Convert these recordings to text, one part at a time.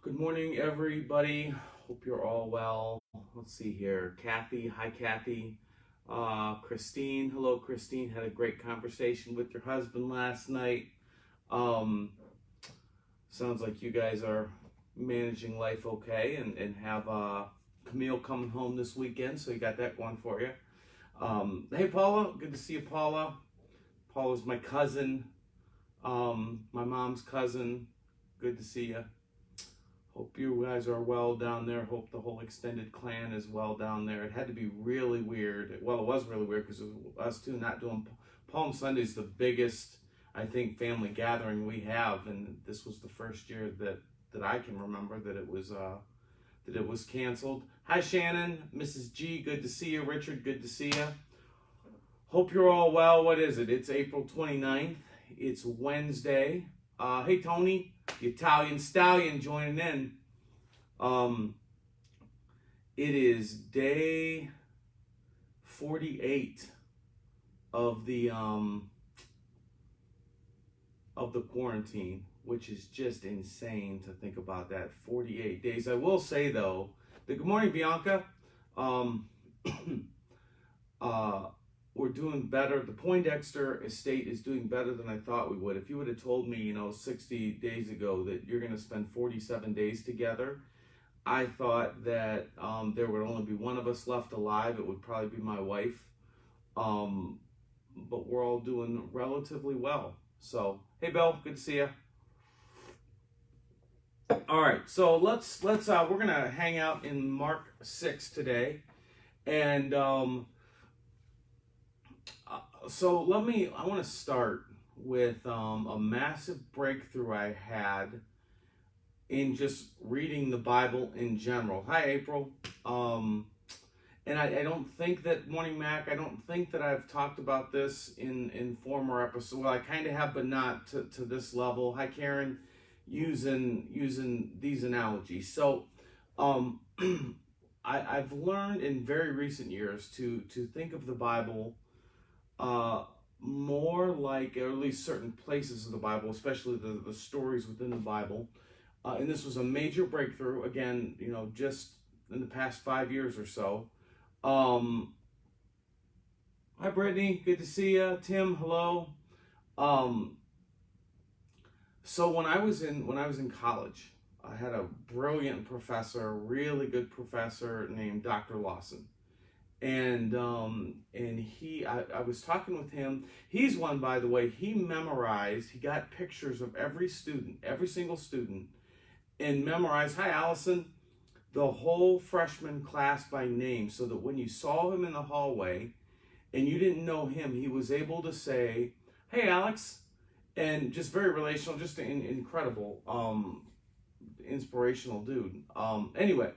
Good morning, everybody. Hope you're all well. Let's see here. Kathy, hi, Kathy. Christine, hello, Christine. Had a great conversation with your husband last night. Um, Sounds like you guys are managing life okay and have Camille coming home this weekend, so you got that going for you. Hey, Paula, good to see you, Paula. Paula's my cousin, my mom's cousin. Good to see you. Hope you guys are well down there. Hope the whole extended clan is well down there. It had to be really weird. Well, it was really weird because us two not doing Palm Sunday's the biggest, I think, family gathering we have, and this was the first year that I can remember that it was canceled. Hi, Shannon, Mrs. G, good to see you. Richard, good to see you. Hope you're all well. What is it? It's April 29th. It's Wednesday. Hey, Tony. The Italian Stallion joining in. It is day 48 of the quarantine, which is just insane to think about that. 48 days. I will say though, good morning, Bianca. We're doing better. The Poindexter estate is doing better than I thought we would. If you would have told me, 60 days ago that you're going to spend 47 days together, I thought that there would only be one of us left alive. It would probably be my wife. But we're all doing relatively well. So, hey, Bill, good to see you. All right, so let's we're going to hang out in Mark 6 today. And so I want to start with a massive breakthrough I had in just reading the Bible in general. Hi, April. And I don't think that, Morning Mac, I don't think that I've talked about this in former episodes. Well, I kind of have, but not to this level. Hi, Karen, using these analogies. So I've learned in very recent years to think of the Bible more like, or at least certain places of the Bible, especially the stories within the Bible. And this was a major breakthrough, again, just in the past 5 years or so. Hi, Brittany, good to see you. Tim, hello. So when I was in college, I had a brilliant professor, a really good professor named Dr. Lawson. And I was talking with him. He's one, by the way, he got pictures of every single student, and memorized, hi, Allison, the whole freshman class by name, so that when you saw him in the hallway and you didn't know him, he was able to say, hey, Alex, and just very relational, just an incredible, inspirational dude. Anyway,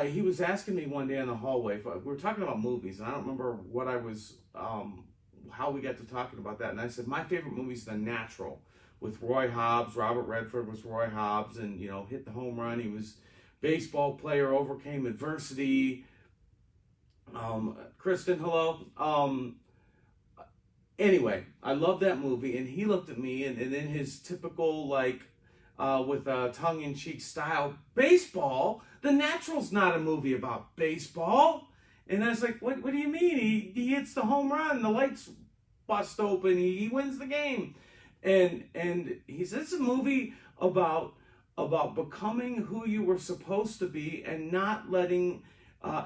he was asking me one day in the hallway, we were talking about movies, and I don't remember what I was, how we got to talking about that. And I said, my favorite movie is The Natural, with Roy Hobbs. Robert Redford was Roy Hobbs, and, hit the home run. He was baseball player, overcame adversity. Kristen, hello. Anyway, I love that movie, and he looked at me, and in his typical, with a tongue-in-cheek style, baseball? The Natural's not a movie about baseball. And I was like, what do you mean? He hits the home run, the lights bust open, he wins the game. And he says it's a movie about becoming who you were supposed to be and not letting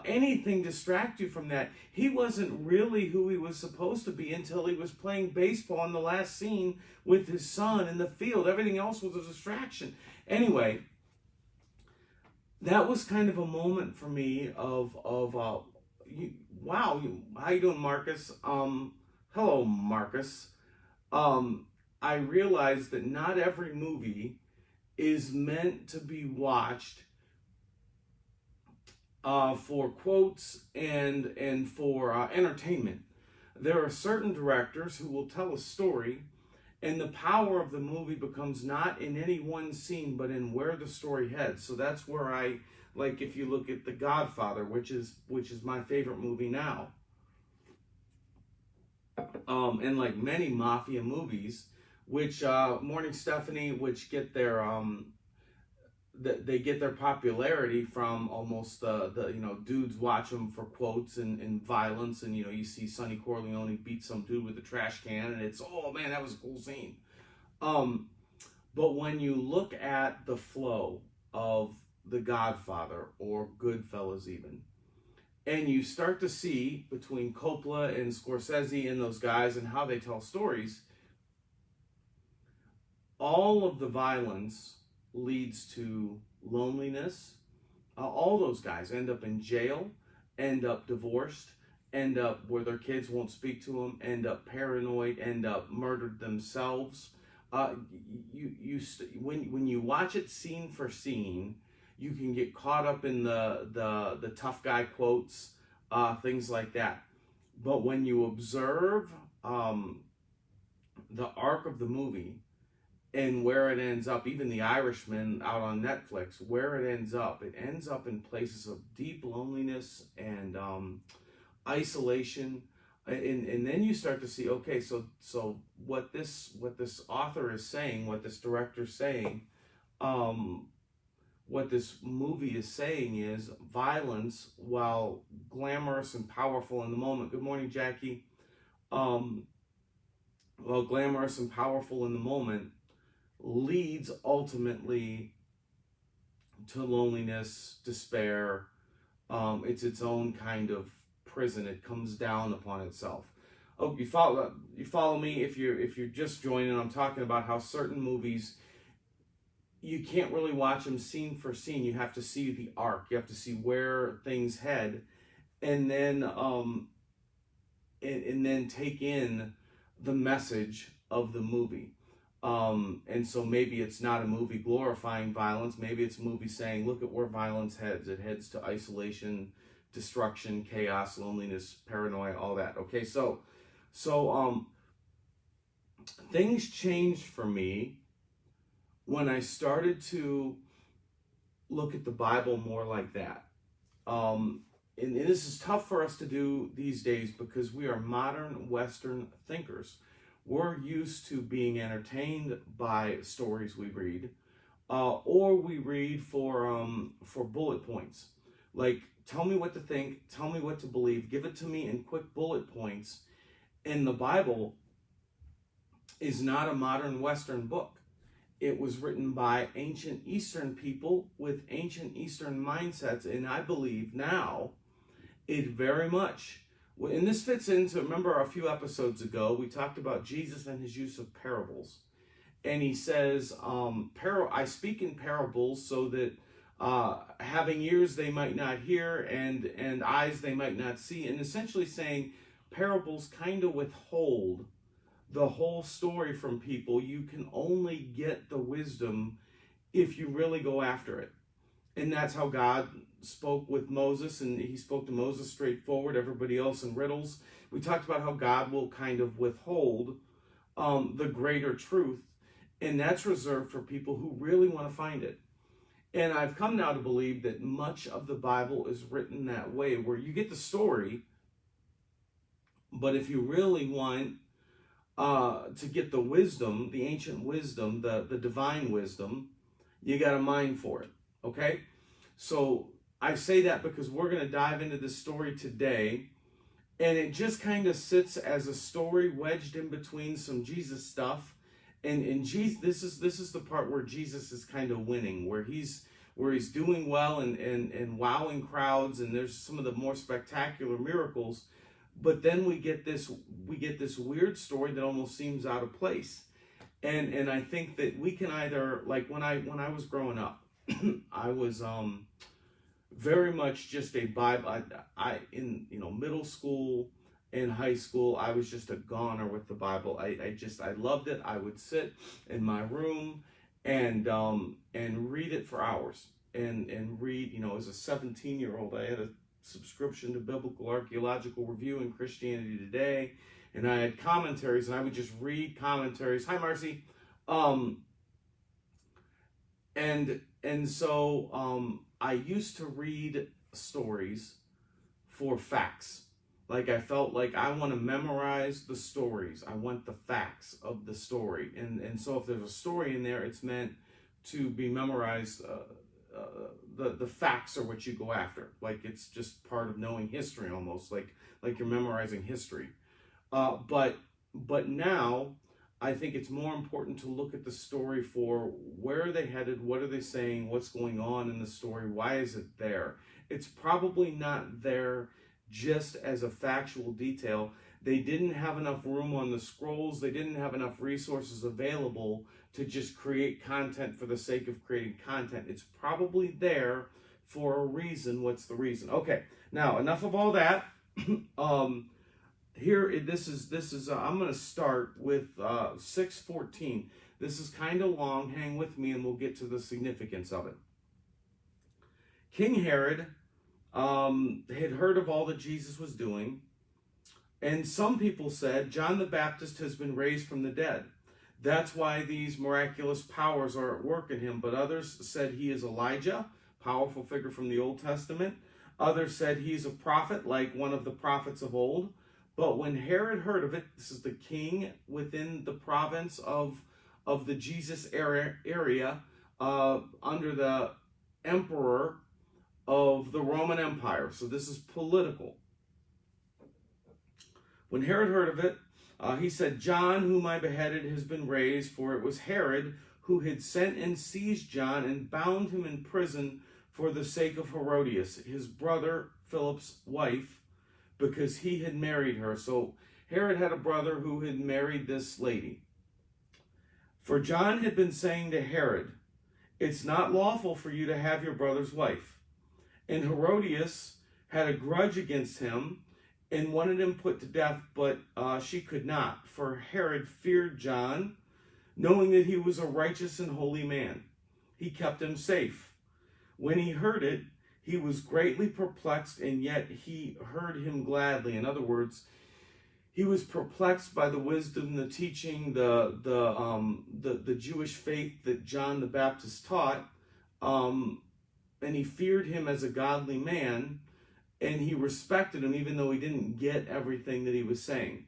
anything distract you from that. He wasn't really who he was supposed to be until he was playing baseball in the last scene with his son in the field. Everything else was a distraction. Anyway, that was kind of a moment for me of wow, how you doing, Marcus? Hello, Marcus. I realized that not every movie is meant to be watched for quotes and for entertainment. There are certain directors who will tell a story, and the power of the movie becomes not in any one scene, but in where the story heads. So that's where if you look at The Godfather, which is my favorite movie now, and like many mafia movies, which Morning Stephanie, which get their they get their popularity from almost the dudes watch them for quotes and violence, and you see Sonny Corleone beat some dude with a trash can, and it's, oh man, that was a cool scene. But when you look at the flow of The Godfather or Goodfellas even, and you start to see between Coppola and Scorsese and those guys and how they tell stories, all of the violence leads to loneliness. All those guys end up in jail, end up divorced, end up where their kids won't speak to them, end up paranoid, end up murdered themselves. When you watch it scene for scene, you can get caught up in the tough guy quotes, things like that. But when you observe the arc of the movie and where it ends up, even The Irishman out on Netflix, where it ends up in places of deep loneliness and isolation. And then you start to see, okay, so what this author is saying, what this director's saying, what this movie is saying is violence, while glamorous and powerful in the moment. Good morning, Jackie. While glamorous and powerful in the moment, leads ultimately to loneliness, despair. It's its own kind of prison. It comes down upon itself. Oh, you follow me? If you're just joining, I'm talking about how certain movies, you can't really watch them scene for scene. You have to see the arc. You have to see where things head, and then take in the message of the movie. And so maybe it's not a movie glorifying violence. Maybe it's a movie saying, look at where violence heads. It heads to isolation, destruction, chaos, loneliness, paranoia, all that. Okay, so things changed for me when I started to look at the Bible more like that. And this is tough for us to do these days because we are modern Western thinkers. We're used to being entertained by stories we read, or we read for bullet points. Like, tell me what to think, tell me what to believe, give it to me in quick bullet points. And the Bible is not a modern Western book. It was written by ancient Eastern people with ancient Eastern mindsets, and I believe now it very much, and this fits into, remember a few episodes ago, we talked about Jesus and his use of parables. And he says, I speak in parables so that having ears they might not hear and eyes they might not see. And essentially saying parables kind of withhold the whole story from people. You can only get the wisdom if you really go after it. And that's how God spoke with Moses, and he spoke to Moses straightforward, everybody else in riddles. We talked about how God will kind of withhold the greater truth, and that's reserved for people who really want to find it. And I've come now to believe that much of the Bible is written that way, where you get the story, but if you really want to get the wisdom, the ancient wisdom, the divine wisdom, you got to mine for it, okay? So I say that because we're going to dive into this story today, and it just kind of sits as a story wedged in between some Jesus stuff, and Jesus, this is the part where Jesus is kind of winning, where he's doing well and wowing crowds, and there's some of the more spectacular miracles. But then we get this weird story that almost seems out of place, and I think that we can either, like when I was growing up, I was very much just a Bible. I in middle school and high school, I was just a goner with the Bible. I loved it. I would sit in my room and read it for hours and read. As a 17-year-old, I had a subscription to Biblical Archaeological Review and Christianity Today, and I had commentaries, and I would just read commentaries. Hi, Marcy. And so I used to read stories for facts. Like, I felt like I want to memorize the stories. I want the facts of the story. And so if there's a story in there, it's meant to be memorized the facts are what you go after. Like it's just part of knowing history, almost like you're memorizing history. But now I think it's more important to look at the story for where are they headed, what are they saying, what's going on in the story, why is it there? It's probably not there just as a factual detail. They didn't have enough room on the scrolls. They didn't have enough resources available to just create content for the sake of creating content. It's probably there for a reason. What's the reason? Okay, now enough of all that. Here, this is. I'm going to start with 6:14. This is kind of long. Hang with me, and we'll get to the significance of it. King Herod had heard of all that Jesus was doing, and some people said John the Baptist has been raised from the dead. That's why these miraculous powers are at work in him. But others said he is Elijah, powerful figure from the Old Testament. Others said he's a prophet, like one of the prophets of old. But when Herod heard of it, this is the king within the province of the Jesus area under the emperor of the Roman Empire. So this is political. When Herod heard of it, he said, John, whom I beheaded, has been raised, for it was Herod who had sent and seized John and bound him in prison for the sake of Herodias, his brother Philip's wife, because he had married her. So Herod had a brother who had married this lady. For John had been saying to Herod, it's not lawful for you to have your brother's wife. And Herodias had a grudge against him and wanted him put to death, but she could not, for Herod feared John, knowing that he was a righteous and holy man. He kept him safe. When he heard it, he was greatly perplexed, and yet he heard him gladly. In other words, he was perplexed by the wisdom, the teaching, the Jewish faith that John the Baptist taught, and he feared him as a godly man, and he respected him even though he didn't get everything that he was saying.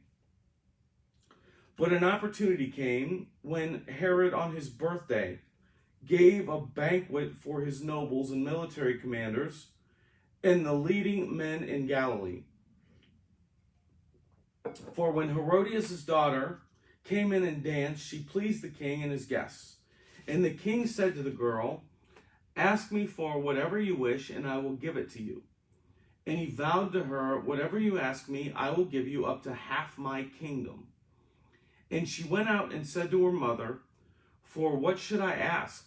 But an opportunity came when Herod, on his birthday, gave a banquet for his nobles and military commanders and the leading men in Galilee. For when Herodias' daughter came in and danced, she pleased the king and his guests. And the king said to the girl, ask me for whatever you wish, and I will give it to you. And he vowed to her, whatever you ask me, I will give you up to half my kingdom. And she went out and said to her mother, for what should I ask?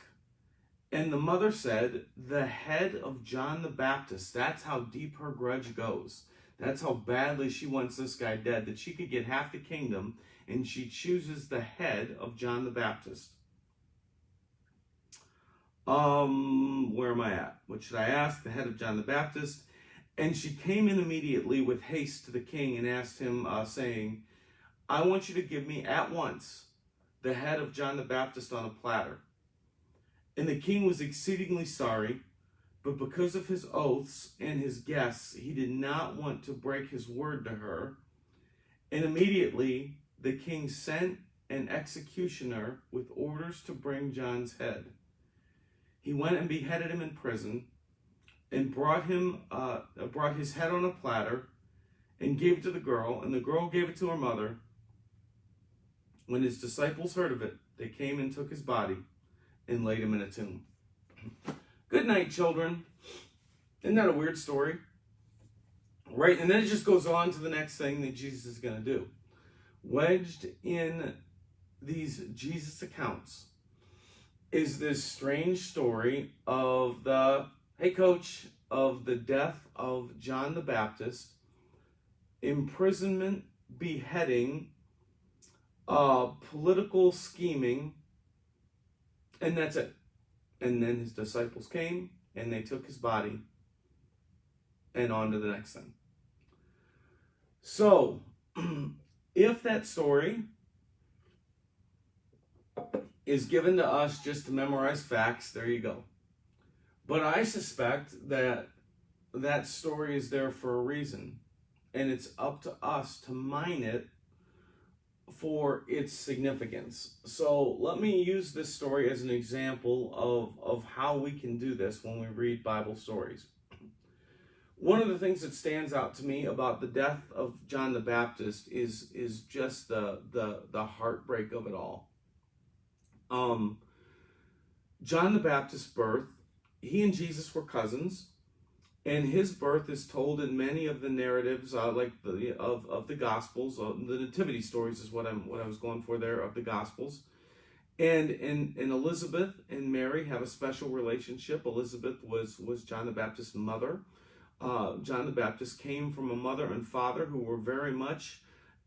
And the mother said, the head of John the Baptist. That's how deep her grudge goes. That's how badly she wants this guy dead, that she could get half the kingdom, and she chooses the head of John the Baptist. Where am I at? What should I ask? The head of John the Baptist. And she came in immediately with haste to the king and asked him, saying, I want you to give me at once the head of John the Baptist on a platter. And the king was exceedingly sorry, but because of his oaths and his guests, he did not want to break his word to her. And immediately the king sent an executioner with orders to bring John's head. He went and beheaded him in prison, and brought his head on a platter, and gave it to the girl, and the girl gave it to her mother. When his disciples heard of it, they came and took his body and laid him in a tomb. Good night, children. Isn't that a weird story? Right? And then it just goes on to the next thing that Jesus is going to do. Wedged in these Jesus accounts is this strange story of the, hey coach, of the death of John the Baptist, imprisonment, beheading, political scheming, and that's it. And then his disciples came and they took his body, and on to the next thing. So, if that story is given to us just to memorize facts, there you go. But I suspect that that story is there for a reason, and it's up to us to mine it for its significance. So let me use this story as an example of how we can do this when we read Bible stories. One of the things that stands out to me about the death of John the Baptist is just the heartbreak of it all. John the Baptist's birth, he and Jesus were cousins, and his birth is told in many of the narratives, like of the Gospels. The nativity stories is what I was going for there, of the Gospels. And Elizabeth and Mary have a special relationship. Elizabeth was John the Baptist's mother. John the Baptist came from a mother and father who were very much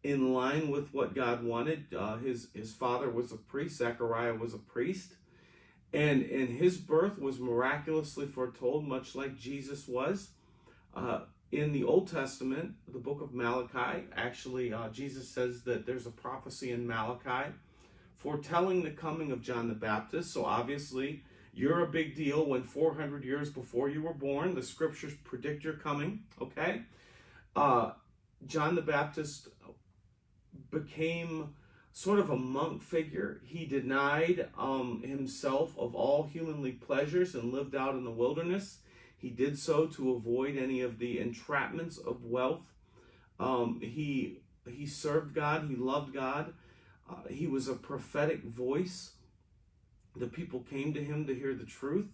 in line with what God wanted. His father was a priest. Zechariah was a priest. And his birth was miraculously foretold, much like Jesus was. In the Old Testament, the book of Malachi, actually, Jesus says that there's a prophecy in Malachi foretelling the coming of John the Baptist. So obviously, you're a big deal when 400 years before you were born, the scriptures predict your coming, okay? John the Baptist became sort of a monk figure. He denied himself of all humanly pleasures and lived out in the wilderness. He did so to avoid any of the entrapments of wealth. He served God. He loved God. He was a prophetic voice. The people came to him to hear the truth.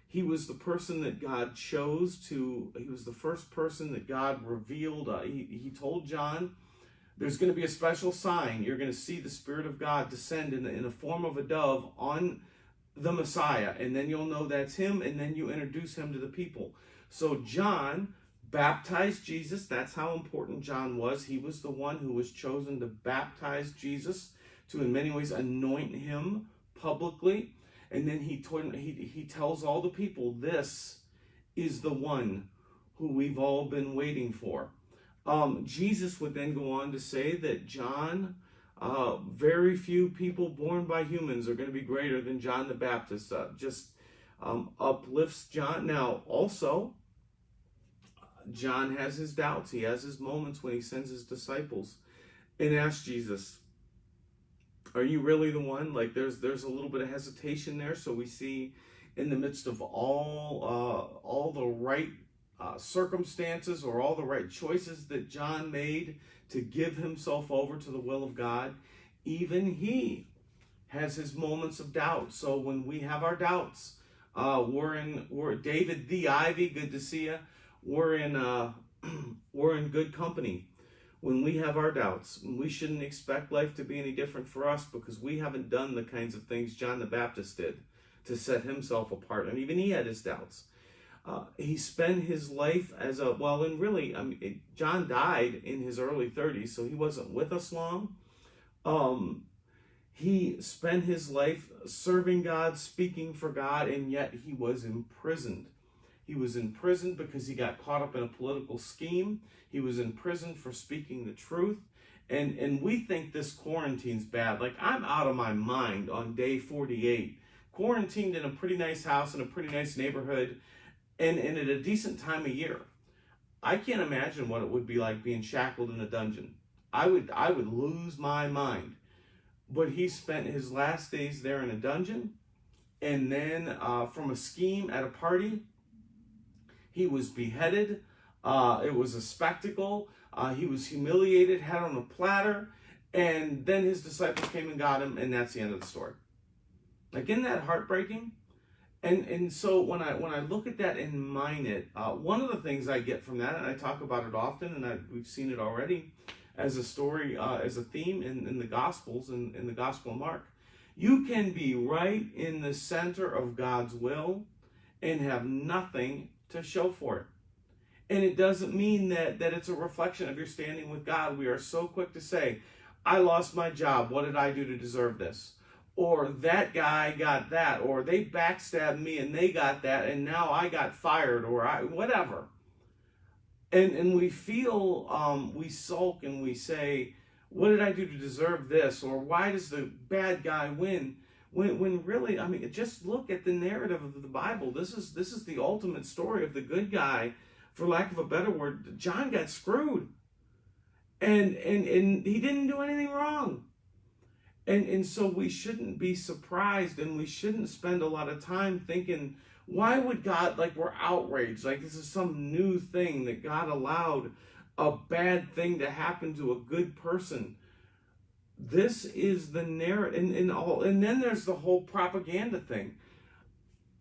He was the person that God chose to, he was the first person that God revealed. He told John, there's going to be a special sign. You're going to see the Spirit of God descend in the form of a dove on the Messiah. And then you'll know that's him, and then you introduce him to the people. So John baptized Jesus. That's how important John was. He was the one who was chosen to baptize Jesus, to in many ways anoint him publicly. And then he tells all the people, this is the one who we've all been waiting for. Jesus would then go on to say that John, very few people born by humans are going to be greater than John the Baptist. Uplifts John. Now, also, John has his doubts. He has his moments when he sends his disciples and asks Jesus, are you really the one? Like there's a little bit of hesitation there. So we see in the midst of all the right circumstances or all the right choices that John made to give himself over to the will of God, even he has his moments of doubt. So when we have our doubts, we're David the Ivy, good to see you. We're in good company. When we have our doubts, we shouldn't expect life to be any different for us, because we haven't done the kinds of things John the Baptist did to set himself apart. And even he had his doubts. He spent his life as John died in his early 30s, so he wasn't with us long. He spent his life serving God, speaking for God, and yet he was imprisoned. He was in prison because he got caught up in a political scheme. He was in prison for speaking the truth. And we think this quarantine's bad. Like, I'm out of my mind on day 48, quarantined in a pretty nice house in a pretty nice neighborhood, and at a decent time of year. I can't imagine what it would be like being shackled in a dungeon. I would lose my mind. But he spent his last days there in a dungeon, and then from a scheme at a party, he was beheaded. It was a spectacle. He was humiliated, had on a platter, and then his disciples came and got him, and that's the end of the story. Like, isn't that heartbreaking? And so when I look at that and mine it, one of the things I get from that, and I talk about it often, and we've seen it already as a story, as a theme in the Gospels, in the Gospel of Mark, you can be right in the center of God's will and have nothing to show for it. And it doesn't mean that it's a reflection of your standing with God. We are so quick to say, I lost my job. What did I do to deserve this? Or that guy got that, or they backstabbed me and they got that, and now I got fired, or whatever. And we feel, we sulk and we say, what did I do to deserve this? Or why does the bad guy win? When really, I mean, just look at the narrative of the Bible. This is the ultimate story of the good guy. For lack of a better word, John got screwed. and he didn't do anything wrong. And so we shouldn't be surprised, and we shouldn't spend a lot of time thinking, why would God, like, we're outraged, like this is some new thing that God allowed a bad thing to happen to a good person. This is the narrative, and then there's the whole propaganda thing.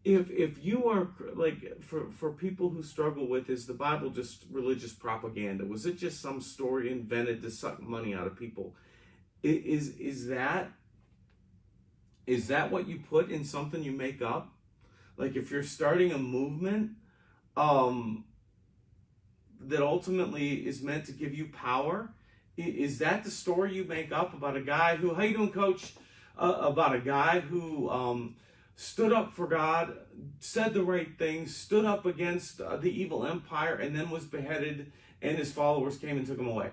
If you are, like, for people who struggle with, is the Bible just religious propaganda? Was it just some story invented to suck money out of people? Is that what you put in something you make up? Like, if you're starting a movement that ultimately is meant to give you power, is that the story you make up about a guy who, how you doing, coach? About a guy who stood up for God, said the right things, stood up against the evil empire, and then was beheaded, and his followers came and took him away?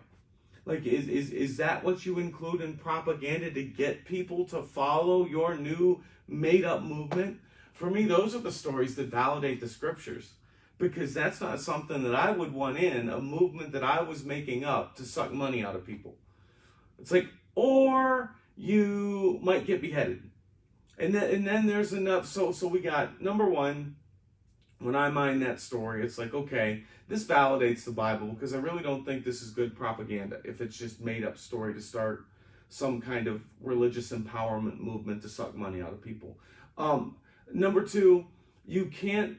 Like, is that what you include in propaganda, to get people to follow your new made-up movement? For me, those are the stories that validate the scriptures, because that's not something that I would want in a movement that I was making up to suck money out of people. It's like, or you might get beheaded. And then there's enough. So we got, number one, when I mind that story, it's like, okay, this validates the Bible, because I really don't think this is good propaganda if it's just made up story to start some kind of religious empowerment movement to suck money out of people. Number two, you can't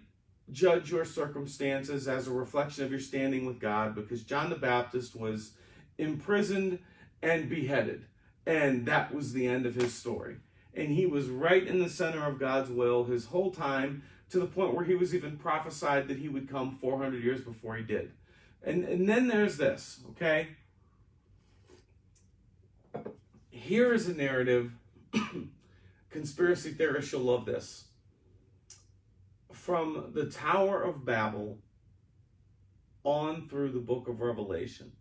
judge your circumstances as a reflection of your standing with God, because John the Baptist was imprisoned and beheaded, and that was the end of his story. And he was right in the center of God's will his whole time, to the point where he was even prophesied that he would come 400 years before he did. And then there's this, okay? Here is a narrative. Conspiracy theorists, you'll love this. From the Tower of Babel on through the book of Revelation,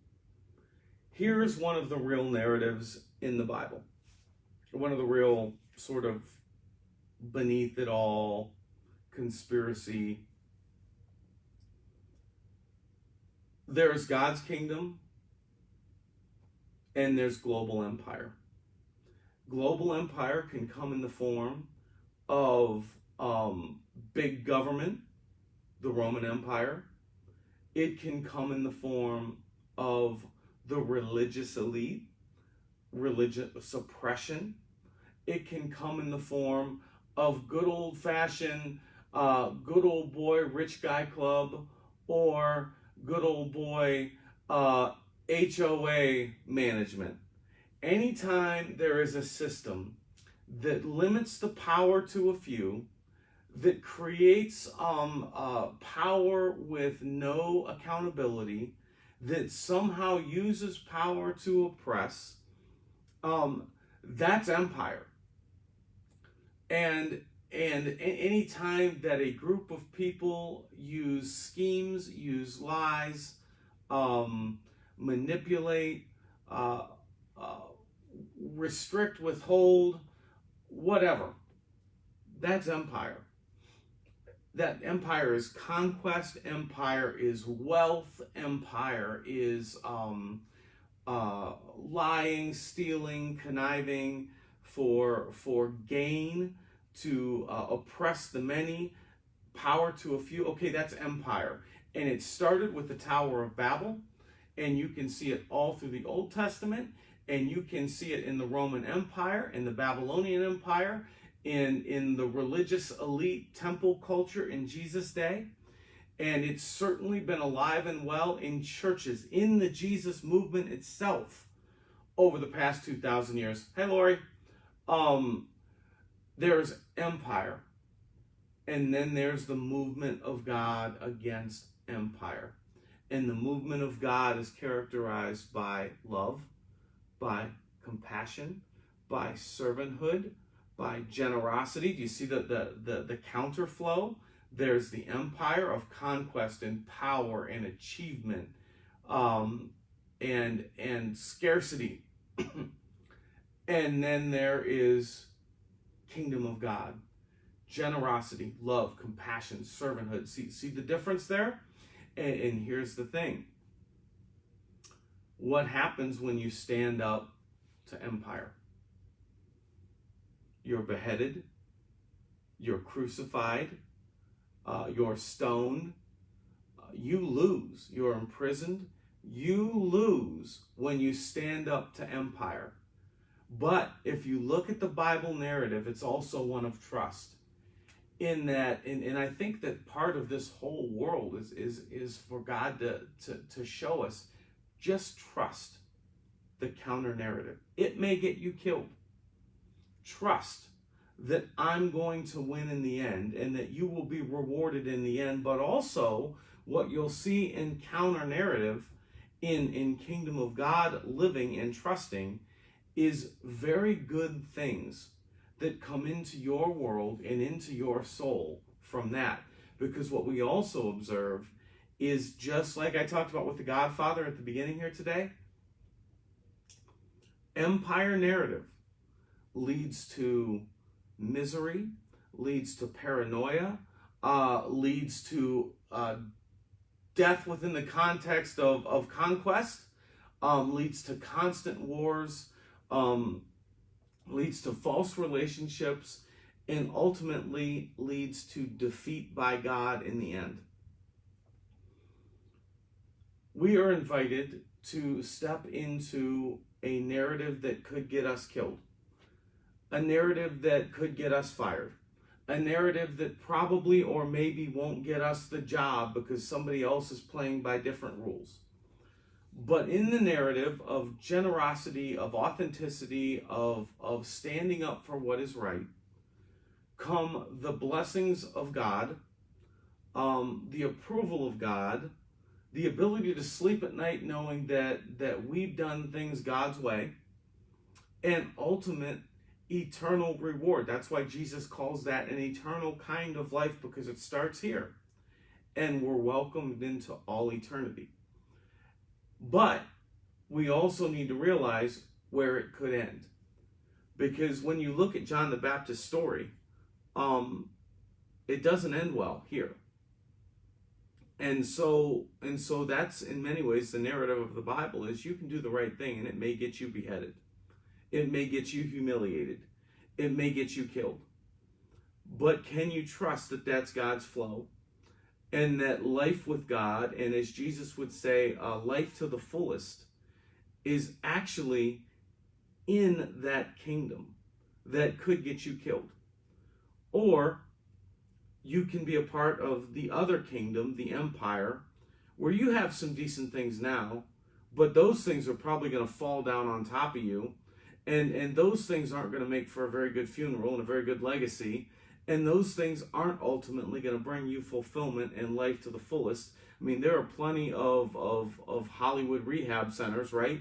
here's one of the real narratives in the Bible. One of the real sort of beneath it all conspiracy. There's God's kingdom and there's global empire. Global empire can come in the form of big government, the Roman Empire. It can come in the form of the religious elite, religious suppression. It can come in the form of good old-fashioned, good old boy rich guy club, or good old boy HOA management. Anytime there is a system that limits the power to a few, that creates power with no accountability, that somehow uses power to oppress, that's empire. And any time that a group of people use schemes, use lies, manipulate, restrict, withhold, whatever, that's empire. That empire is conquest, empire is wealth, empire is lying, stealing, conniving for gain, to oppress the many, power to a few. Okay, that's empire. And it started with the Tower of Babel, and you can see it all through the Old Testament, and you can see it in the Roman Empire, in the Babylonian Empire, in the religious elite temple culture in Jesus' day. And it's certainly been alive and well in churches, in the Jesus movement itself, over the past 2,000 years. Hey, Lori. There's empire. And then there's the movement of God against empire. And the movement of God is characterized by love, by compassion, by servanthood, by generosity. Do you see the counterflow? There's the empire of conquest and power and achievement, and scarcity. And then there is kingdom of God, generosity, love, compassion, servanthood. See the difference there? And here's the thing. what happens when you stand up to empire. You're beheaded, you're crucified, you're stoned, you lose, you're imprisoned, you lose when you stand up to empire. But if you look at the Bible narrative, it's also one of trust. In that, and I think that part of this whole world is for God to show us, just trust the counter narrative. It may get you killed. Trust that I'm going to win in the end and that you will be rewarded in the end. But also what you'll see in counter narrative in Kingdom of God living and trusting is very good things that come into your world and into your soul from that. Because what we also observe is, just like I talked about with the Godfather at the beginning here today, empire narrative leads to misery, leads to paranoia, leads to death within the context of conquest, leads to constant wars, leads to false relationships, and ultimately leads to defeat by God in the end. We are invited to step into a narrative that could get us killed, a narrative that could get us fired, a narrative that probably or maybe won't get us the job because somebody else is playing by different rules. But in the narrative of generosity, of authenticity, of standing up for what is right, come the blessings of God, the approval of God, the ability to sleep at night knowing that we've done things God's way, and ultimate eternal reward. That's why Jesus calls that an eternal kind of life, because it starts here and we're welcomed into all eternity. But we also need to realize where it could end, because when you look at John the Baptist's story, it doesn't end well here. And so that's in many ways the narrative of the Bible, is you can do the right thing and it may get you beheaded. It may get you humiliated. It may get you killed. But can you trust that that's God's flow? And that life with God, and as Jesus would say, life to the fullest, is actually in that kingdom that could get you killed. Or you can be a part of the other kingdom, the empire, where you have some decent things now, but those things are probably going to fall down on top of you. And those things aren't going to make for a very good funeral and a very good legacy. And those things aren't ultimately going to bring you fulfillment and life to the fullest. I mean, there are plenty of Hollywood rehab centers, right?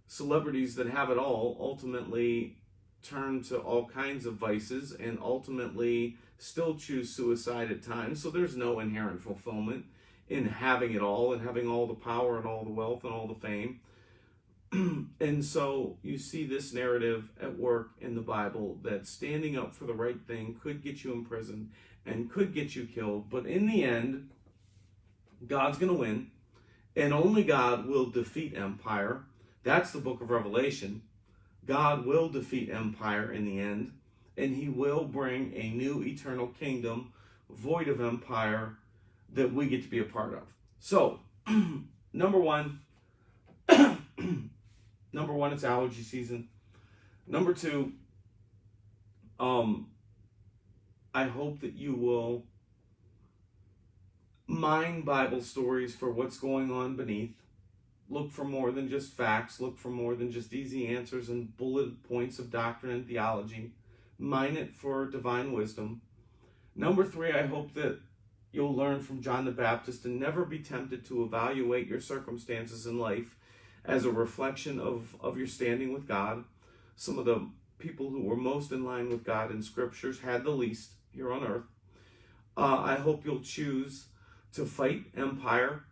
Celebrities that have it all ultimately turn to all kinds of vices and ultimately still choose suicide at times. So there's no inherent fulfillment in having it all and having all the power and all the wealth and all the fame. And so you see this narrative at work in the Bible, that standing up for the right thing could get you imprisoned and could get you killed. But in the end, God's going to win, and only God will defeat empire. That's the book of Revelation. God will defeat empire in the end, and he will bring a new eternal kingdom void of empire that we get to be a part of. So, number one, it's allergy season. Number two, I hope that you will mine Bible stories for what's going on beneath. Look for more than just facts. Look for more than just easy answers and bullet points of doctrine and theology. Mine it for divine wisdom. Number three, I hope that you'll learn from John the Baptist and never be tempted to evaluate your circumstances in life as a reflection of your standing with God. Some of the people who were most in line with God in scriptures had the least here on earth. I hope you'll choose to fight empire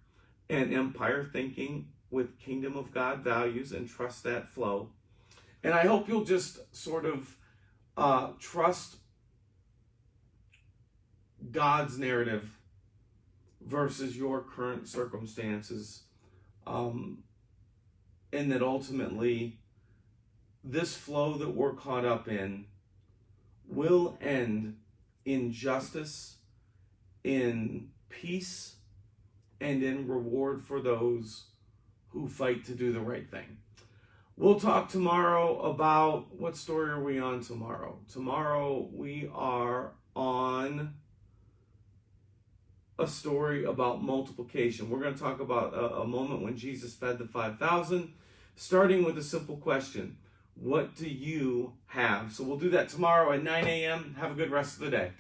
and empire thinking with kingdom of God values and trust that flow. And I hope you'll just sort of trust God's narrative versus your current circumstances. and that ultimately this flow that we're caught up in will end in justice, in peace, and in reward for those who fight to do the right thing. We'll talk tomorrow about, what story are we on tomorrow? Tomorrow we are on a story about multiplication. We're going to talk about a moment when Jesus fed the 5,000, starting with a simple question. What do you have? So we'll do that tomorrow at 9 a.m. Have a good rest of the day.